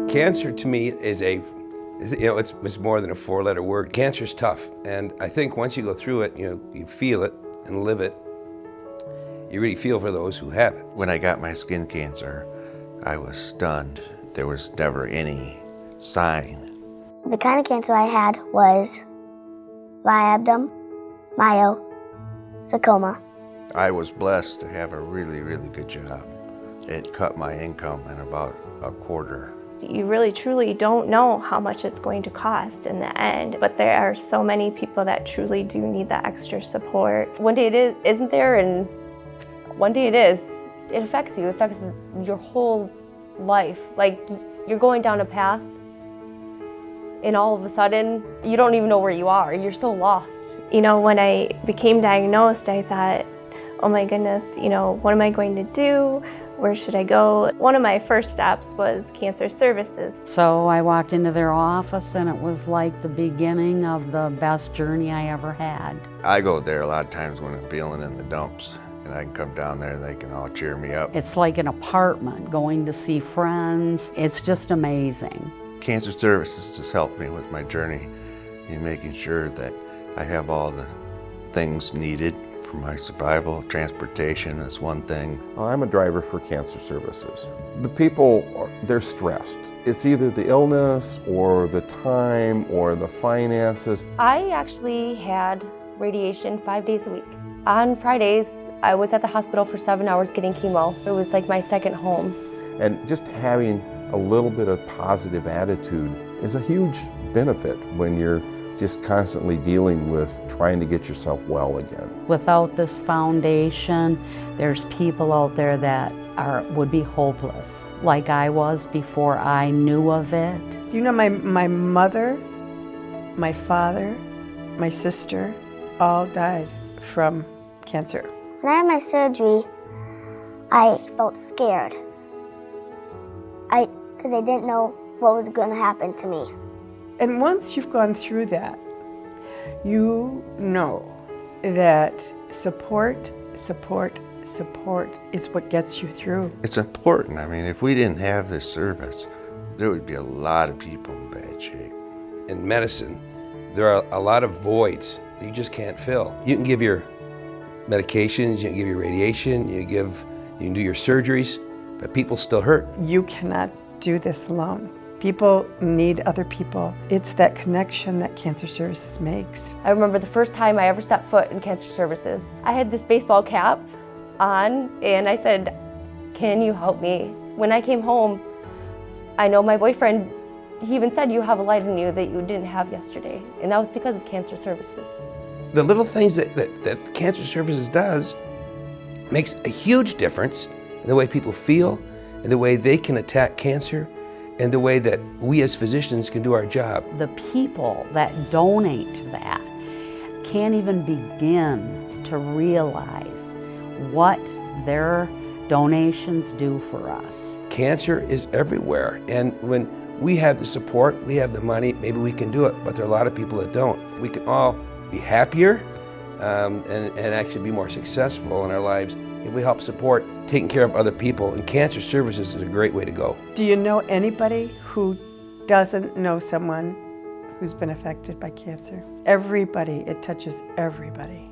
Cancer to me is it's more than a four-letter word. Cancer's tough, and I think once you go through it, you feel it and live it. You really feel for those who have it. When I got my skin cancer, I was stunned. There was never any sign. The kind of cancer I had was viabdom, myosarcoma. I was blessed to have a really, really good job. It cut my income in about a quarter. You really truly don't know how much it's going to cost in the end, but there are so many people that truly do need that extra support. One day it isn't there, and one day it is. It affects you. It affects your whole life. Like, you're going down a path, and all of a sudden, you don't even know where you are. You're so lost. When I became diagnosed, I thought, oh my goodness, what am I going to do? Where should I go? One of my first steps was cancer services. So I walked into their office, and it was like the beginning of the best journey I ever had. I go there a lot of times when I'm feeling in the dumps, and I can come down there and they can all cheer me up. It's like an apartment, going to see friends. It's just amazing. Cancer Services has helped me with my journey in making sure that I have all the things needed for my survival. Transportation is one thing. I'm a driver for Cancer Services. The people, they're stressed. It's either the illness or the time or the finances. I actually had radiation 5 days a week. On Fridays, I was at the hospital for 7 hours getting chemo. It was like my second home. And just having a little bit of positive attitude is a huge benefit when you're just constantly dealing with trying to get yourself well again. Without this foundation, there's people out there that would be hopeless, like I was before I knew of it. My mother, my father, my sister, all died from cancer. When I had my surgery, I felt scared. Because I didn't know what was going to happen to me. And once you've gone through that, you know that support is what gets you through. It's important. I mean, if we didn't have this service, there would be a lot of people in bad shape. In medicine, there are a lot of voids that you just can't fill. You can give your medications, you can give your radiation, you can do your surgeries, but people still hurt. You cannot do this alone. People need other people. It's that connection that Cancer Services makes. I remember the first time I ever set foot in Cancer Services. I had this baseball cap on, and I said, "Can you help me?" When I came home, I know my boyfriend, he even said, "You have a light in you that you didn't have yesterday." And that was because of Cancer Services. The little things that Cancer Services does makes a huge difference in the way people feel, in the way they can attack cancer, and the way that we as physicians can do our job. The people that donate that can't even begin to realize what their donations do for us. Cancer is everywhere, and when we have the support, we have the money, maybe we can do it, but there are a lot of people that don't. We can all be happier and actually be more successful in our lives if we help support taking care of other people, and Cancer Services is a great way to go. Do you know anybody who doesn't know someone who's been affected by cancer? Everybody, it touches everybody.